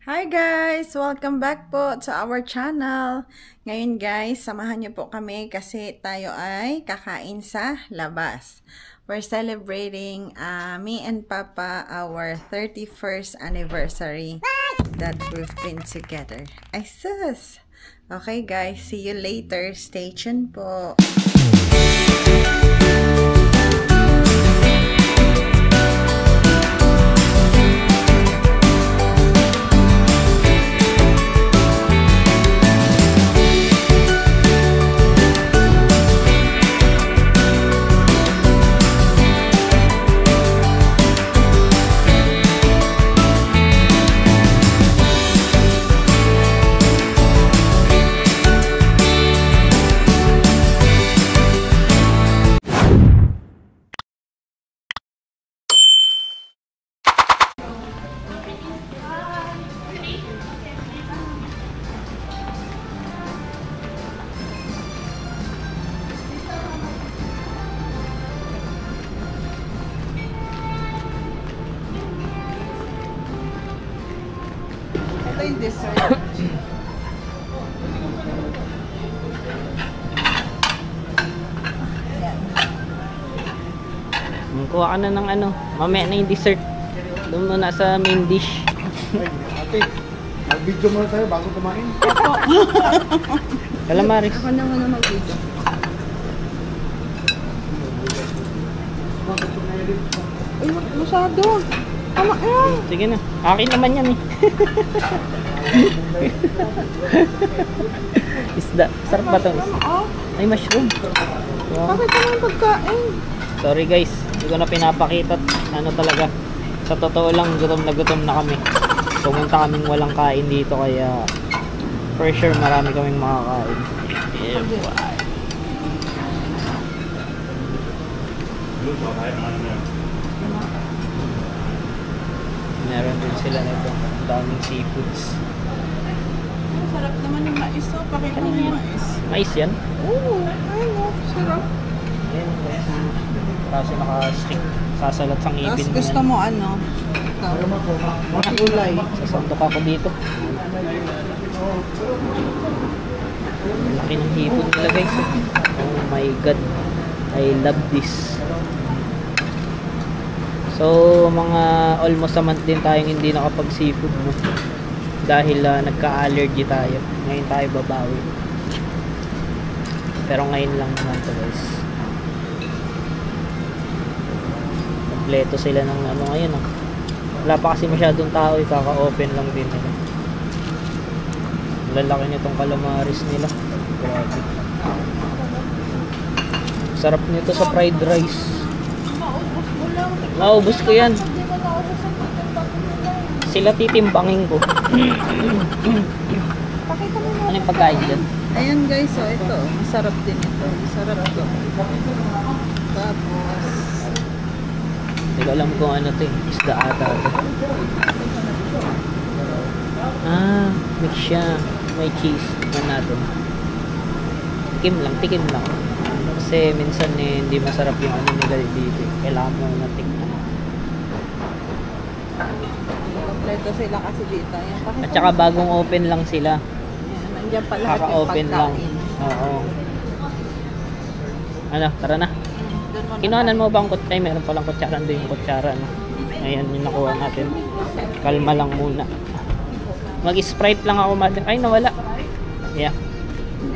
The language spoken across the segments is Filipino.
Hi guys! Welcome back po to our channel. Ngayon guys, samahan niyo po kami kasi tayo ay kakain sa labas. We're celebrating me and Papa our 31st anniversary that we've been together. Ay sus! Okay guys, see you later. Stay tuned po. Ito yung dessert. Kuha ka na ng ano, mamaya na yung dessert. Doon muna sa main dish. Ate, mag-video muna tayo bago kumain. Calamaris. Ako na muna mag-video. Ay, masyado. Tama yan. Sige na. Akin naman yan eh. Isda. Sarap ba ito? Ay, mushroom. Wow. Bakit naman pagkain? Sorry guys. Hindi ko na pinapakita. Ano talaga. Sa totoo lang, gutom na kami. Pumunta kaming walang kain dito kaya for sure marami kaming makakain. Yeah, boy. Meron din sila nito. Daming seafoods. Sarap naman yung mais. So, pakita mo yung mais. Mais yan? Oo, ayun o. Sarap. Ayan guys. Kaso naka-stick. Sasalat sang ipin. Tapos gusto mo ano? Ito. Mga gulay. Sasandok ako dito. Laki ng hipon nila guys. Oh my god. I love this. So mga almost a month din tayong hindi nakapag seafood no? Dahil nagka-allergy tayo. Ngayon tayo babawi. Pero ngayon lang naman to guys. Kompleto sila ng ano ngayon ah. Wala pa kasi masyadong tao, kaka-open lang din nila. Lalaki nitong calamaris nila. Grabe. Sarap nito sa fried rice. Maubos ko yan. Sila titimbangin ko. Pakita mo Ano yung pagkain dyan? Ayan guys, so ito. Masarap din ito. Masarap ito. Tapos, Hindi ko alam kung ano to eh. Isda ata to. Mix siya. May cheese na natin. Tikim lang. Kasi minsan eh, hindi masarap yung ano nila dito. Kailangan mo na tikman. kompleto sila kasi dito. Ayan, pakita At saka bagong open lang sila. Ayan, nandiyan pa lahat yung Kaka-open lang. pagkain. Oo. Ano, tara na. Doon mo na. Kinuhanan mo bang kutsara? Ay, meron palang kutsara. Doon yung kutsara. No? Ayan yung nakuha natin. Kalma lang muna. Mag-sprite lang ako. Ay, nawala. Yeah.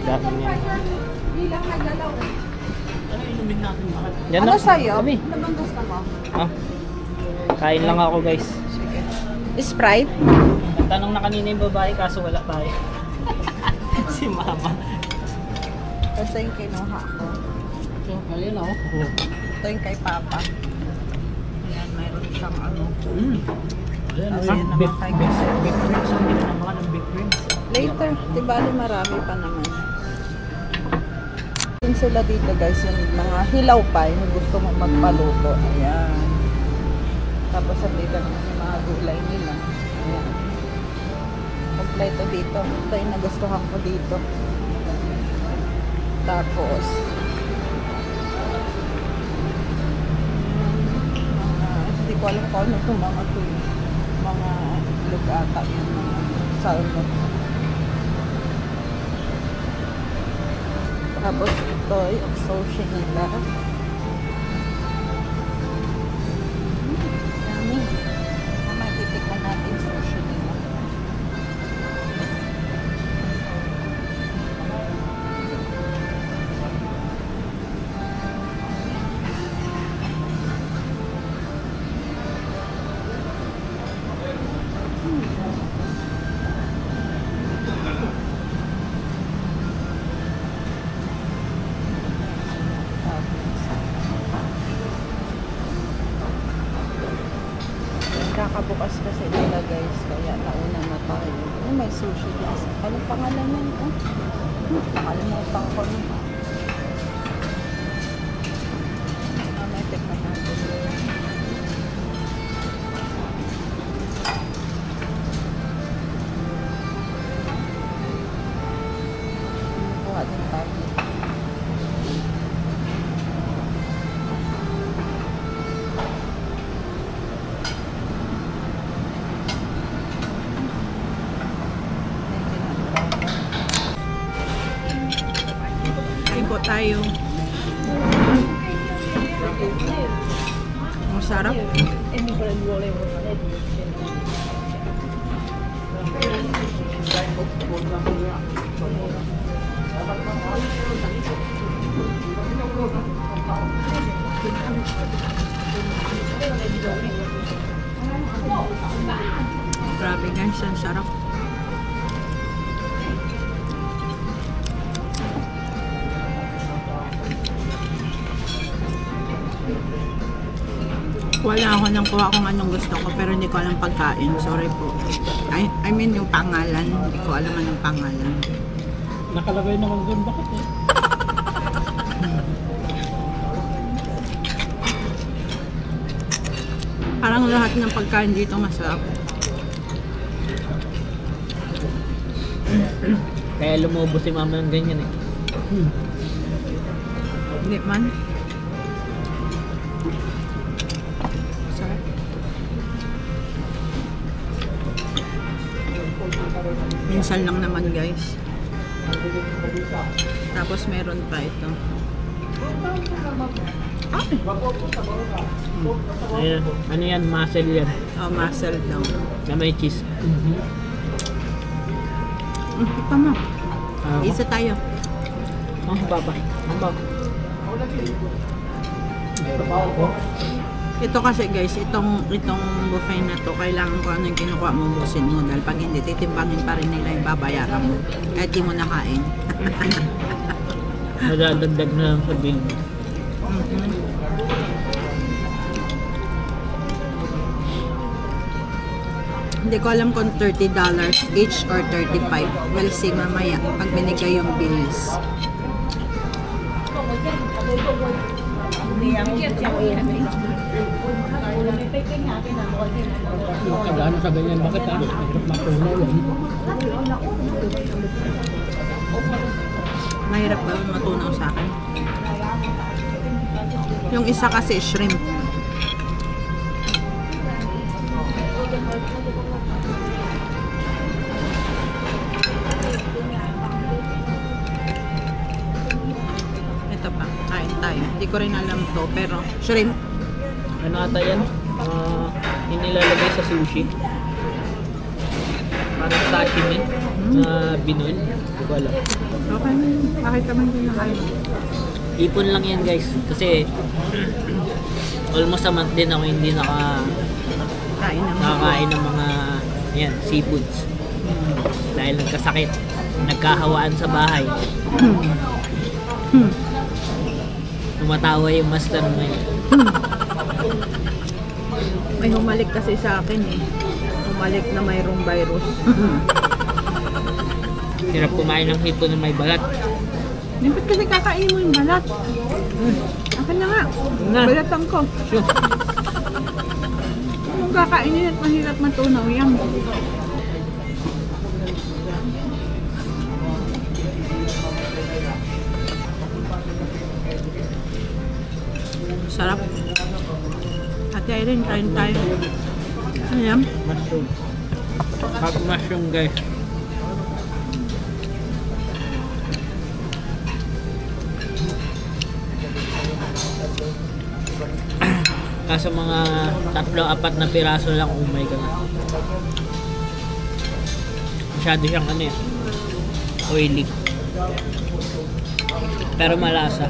Dami niya. Diyan Ano na. sa'yo? Kami. Ano bang gusto mo? Ah. Kain lang ako guys. Sige. Sprite? Nagtanong na kanina yung babae kaso wala tayo. Si mama. Basta yung kinuha ko. So, ayun ako. Ito yung kay Papa. Ayan, mayroon siyang ano. Ayan, Tapos yun naman kay Giselle. big ribs. Hindi na naman ng big ribs. Later, di bali marami pa naman. Yun sila dito guys, yung mga hilaw pa, yung gusto mong magpaluto. Ayan. Tapos dito naman yung mga gulay nila. Ayan. Kompleto dito. Ito yung nagustuhan ko dito. Tapos, hindi ko alam kung ano itong mga to. Mga itlog ata yung salmon. Tapos ito yung sushi nila. Yummy. Mamaya titikman natin yung sushi nila. Kakabukas kasi nila guys, kaya nauna na tayo. May sushi guys. Anong pangalan yan? Nakalimutan ko na. May tikman natin. Kuha din tayo. Ikot tayo. Masarap. Grabe guys, ang sarap. Wala ako nang kuha kung anong gusto ko pero hindi ko alam pagkain. Sorry po. I mean yung pangalan. Hindi ko alam anong pangalan. Nakalagay naman doon. Bakit eh? Parang lahat ng pagkain dito masarap. Kaya lumubos si mama ng ganyan eh. Hindi man. Sarap. Minsan lang naman guys. Tapos meron pa ito. Ayan. Ano yan? Muscle yan. Oh, muscle daw. Na may cheese. Ito mo. Isa tayo. Oh, baba. Ito kasi guys, itong buffet na to, kailangan ko ano yung kinukuha mo, busin mo. Dahil pag hindi, titimbangin pa rin nila yung babayaran mo. Kahit di mo nakain. Nadadagdag na lang sabihin mo. Hindi ko alam kung $30 each or 35. We'll see mamaya pag binigay yung bills. Magkagano sa ganyan, bakit matunaw yun? Mahirap ba matunaw sa akin? Yung isa kasi shrimp. Ito pa, kain tayo. Hindi ko rin alam to, pero shrimp. Ano ata yan? Inilalagay sa sushi. Parang sashimi na binol. Hindi ko alam. Okay, bakit naman din na kain? Ipon lang yan guys. Kasi almost a month din ako hindi nakakain ng mga yan, seafoods. Dahil nagkasakit. Nagkahawaan sa bahay. Tumatawa yung master ngayon. May humalik kasi sa akin eh. Humalik na mayroong virus. Hirap kumain ng hipon na may balat. Dapat kasi kakainin mo yung balat. Akin na nga. Balatan ko. Sure. Kung kakainin at mahirap matunaw yan. Sarap. Ate Irene, kain tayo. Ano yan? Mushroom. Hot mushroom guys. Kaso mga 3-4 na piraso lang, umay ka na. Masyado siyang ano eh, oily. Pero malasa.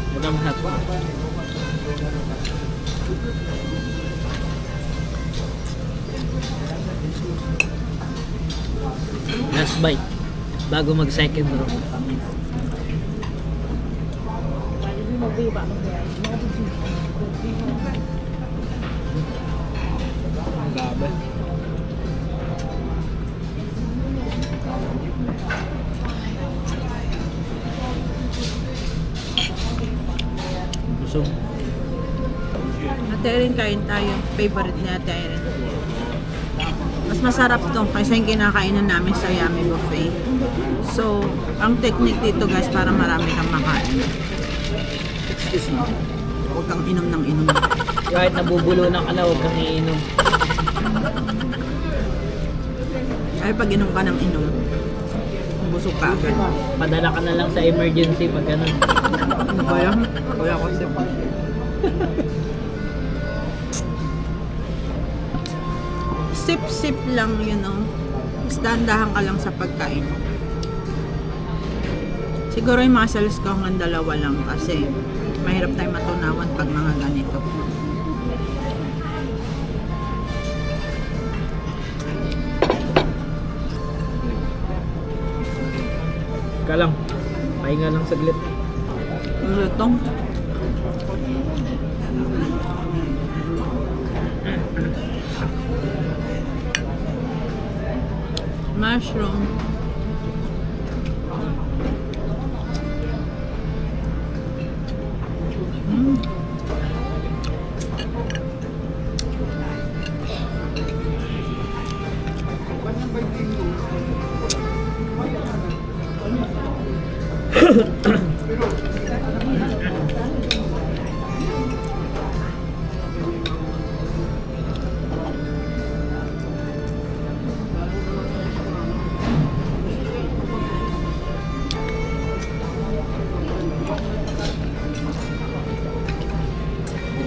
Ito masarap. Last bite bago mag second row. Gabi. Busog. Ate Erin, kain tayo. Favorite ni Ate Erin. Mas masarap to kaysa yung kinakainan namin sa Yummy Buffet. So, ang technique dito guys, para marami kang makain. Excuse me. Huwag kang inom ng inom. Kahit nabubulunan ka na, huwag kang iinom. Ay, pag inom ka ng inom, busog ka agad. Padala ka na lang sa emergency pag ganun. Ano ba yan? Kuya ko siya. Sip-sip lang, you know. Standahan ka lang sa pagkain. Siguro yung muscles ko hanggang 2 lang kasi mahirap tayo matunawan pag mga ganito. Ka lang. Pahinga lang saglit. Ang lutong. Mushroom.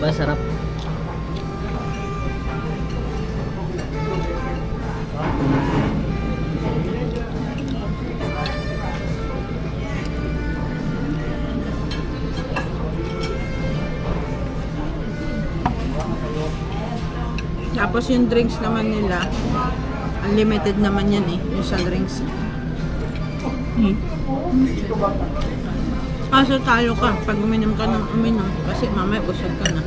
Diba sarap? Tapos yung drinks naman nila, unlimited naman yan eh, yung sa drinks. Kaso talo ka pag uminom ka ng uminom kasi mamaya busog ka na.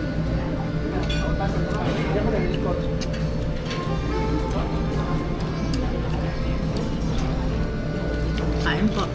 Kain po.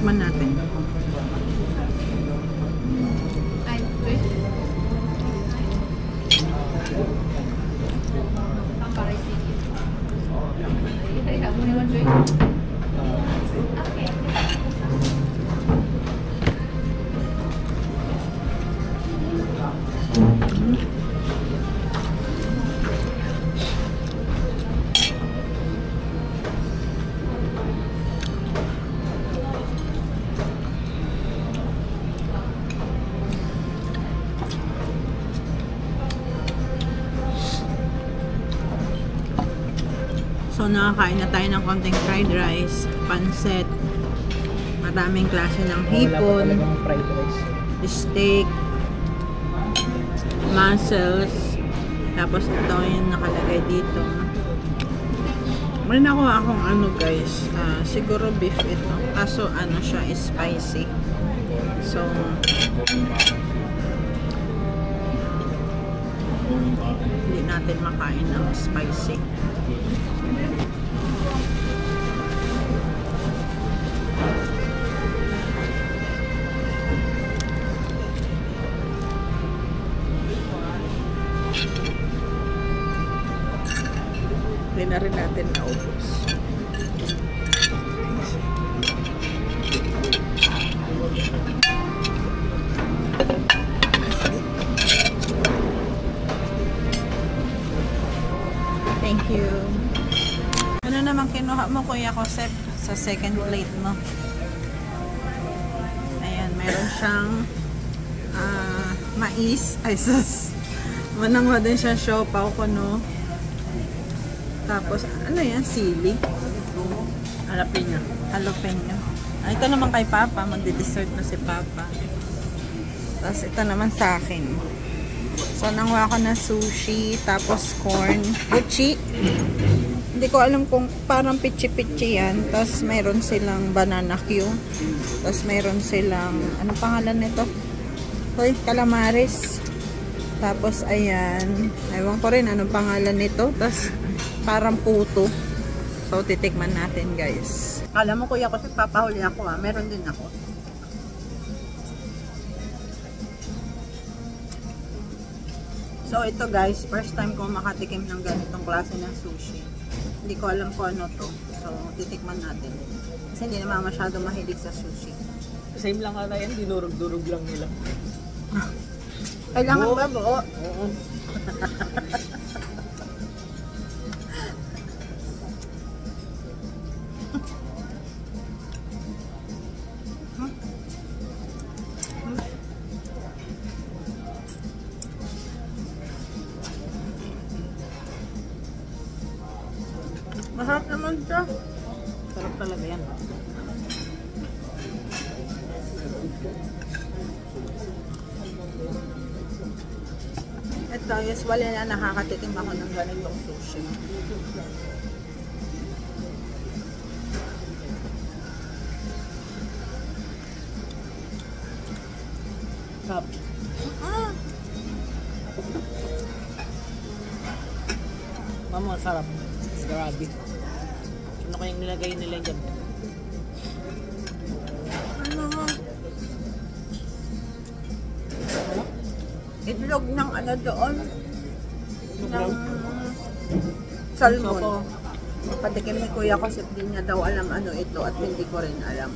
Tikman natin. So, nakakain na tayo ng konting fried rice, pancit, maraming klase ng hipon, Fried rice. steak, mussels, tapos ito yung nakalagay dito. May nakuha akong ano guys, siguro beef ito. Kaso ano siya, spicy. So, hindi natin makain ng spicy. Hindi na rin natin naubos. Thank you. Ano naman kinuha mo, Kuya Josep, sa second plate mo? Ayan, meron siyang mais. Ay, sus. Manangwa din siya siopaw ko, no? Tapos, ano yan? Sili. Jalapeno. Jalapeno. Ito naman kay Papa. Magdi-dessert na si Papa. Tapos, ito naman sa akin. So, nangwa ko na sushi. Tapos, corn. Pichi. Hindi ko alam kung parang pichi-pichi yan. Tapos, mayroon silang banana Q. Tapos, mayroon silang, anong pangalan nito? Hoy, calamares. Tapos, ayan. Ewan ko rin anong pangalan nito. Tapos, parang puto. So, titikman natin, guys. Alam mo, Kuya, kasi papahuli ako, ha. Meron din ako. So, ito, guys. First time ko makatikim ng ganitong klase ng sushi. Hindi ko alam kung ano to. So, titikman natin. Kasi hindi naman masyado mahilig sa sushi. Same lang ata yan, dinurog-durog lang nila. Kailangan ba, buo? Oo. Masarap naman siya. Sarap talaga yan. Ito, usually na nakakatikim ako ng ganitong sushi. Sarap. Mama, sarap. Grabe. Ano kayang nilagay nila dyan? Ano? Itlog ng ano doon? Ng salmon. Patikim ni Kuya kasi hindi niya daw alam ano ito at hindi ko rin alam.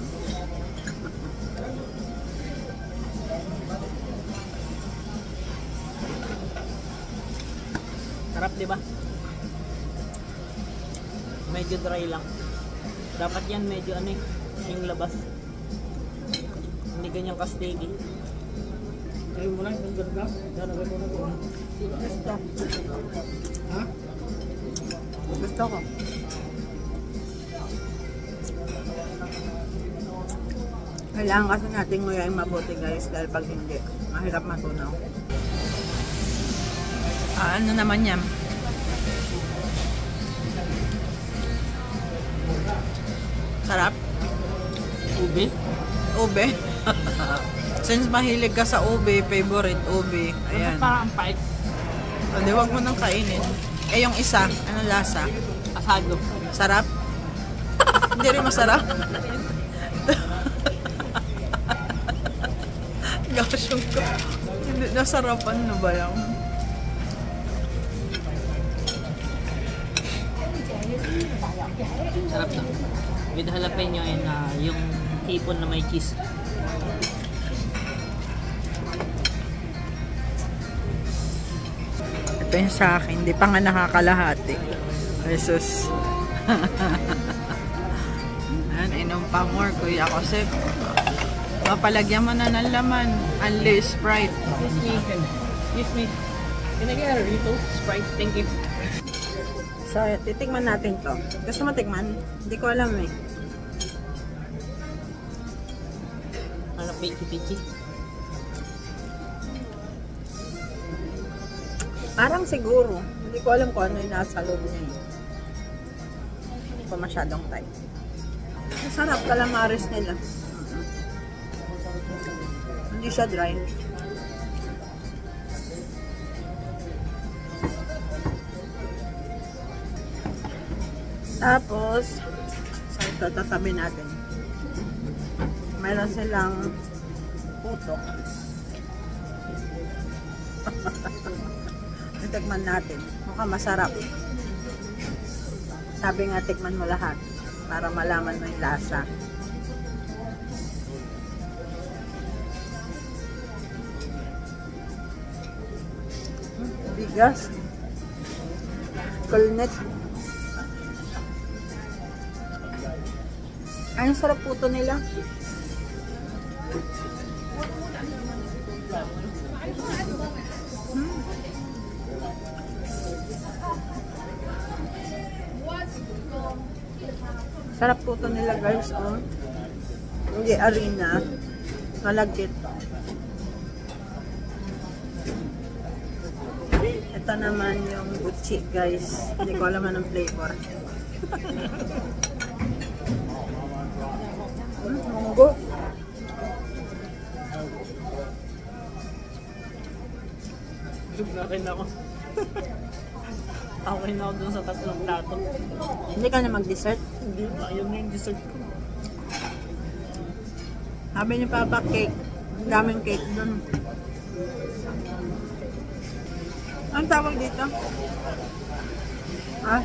Sarap, di ba? Medyo dry lang. Dapat yan medyo ano eh, yung labas. Hindi ganyan ka-sticky. Ayaw mo lang, yung ganda. Danagay mo na ko. Gusto. Ha? Gusto ko. Kailangan kasi natin nguyain mabuti guys dahil pag hindi, mahirap matunaw. Ano naman yan? Sarap? Ube? Ube? Since mahilig ka sa ube, favorite ube. Ayan. Parang ang pait. Hindi, wag mo nang kainin. Eh, yung isa, ano lasa? Asado. Sarap? Hindi rin masarap? Gosh, yung hindi nasarapan na ba yan? Sarap na. With jalapeno and yung hipon na may cheese. Ito yung sa akin, hindi pa nga nakakalahati. Jesus. Ayan, inom pa more, Kuya Josep. Mapalagyan mo na ng laman. Unli Sprite. Excuse me. Can I get a Rito? Sprite, thank you. So, titikman natin to. Gusto mo tikman? Hindi ko alam eh. Ano, pichi-pichi? Parang siguro. Hindi ko alam kung ano yung nasa loob niya eh. Hindi pa masyadong tight. Masarap calamares nila. Hindi siya dry. Tapos, sa ito, tatabi natin. Mayroon silang puto. Tikman natin. Mukhang masarap. Sabi nga, tikman mo lahat para malaman mo yung lasa. Bigas. Kulnet. Ay, ang sarap puto nila. Sarap puto nila guys, oh. Hindi arena. Malagkit. Ito naman yung buchi guys. Hindi ko alam anong flavor. Munggo. Nakin ako. Okay na ako dun sa 3 plato. Hindi ka na mag-dessert? Hindi pa, yun na yung dessert ko. Sabi ni Papa, cake. Daming cake dun. Ang tawag dito? Ah?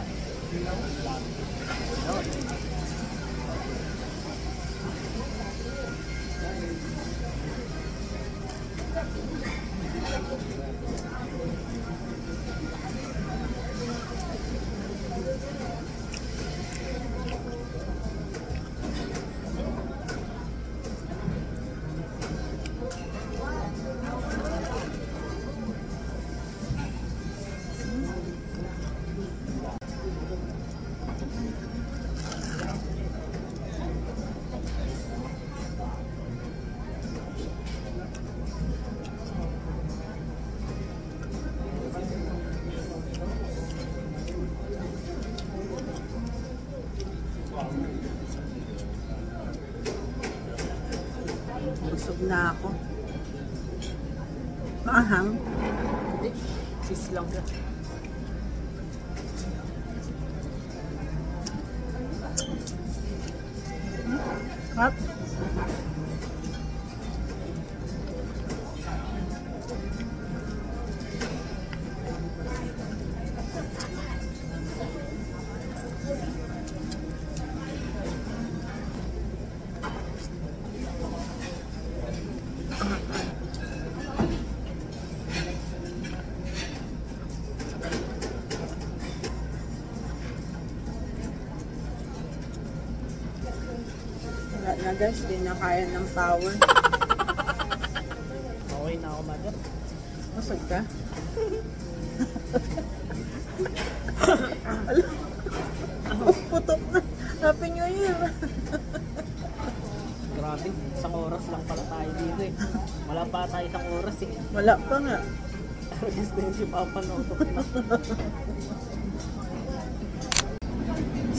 Busog na ako. Maahang. Hindi, sis lang ka. Hap. Wala na guys, di na kaya ng power. Okay na ako, madam. Masag ka? Putok na. Happy New Year. Grabe, 1 oras lang pala tayo dito eh. Wala pa tayo 1 oras eh. Wala pa nga. Gusto yun si Papa Notok na.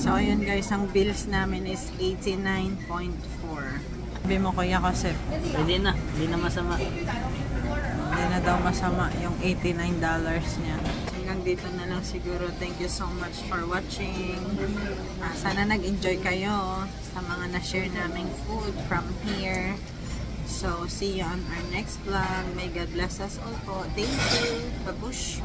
So ayun guys, ang bills namin is 89.4. Sabi mo Kuya Josep, Hindi na masama. hindi na daw masama yung $89 niya. Hanggang dito na lang siguro. Thank you so much for watching. Sana nag-enjoy kayo sa mga na-share naming food from here. So see you on our next vlog. May God bless us all po. Thank you. Babush!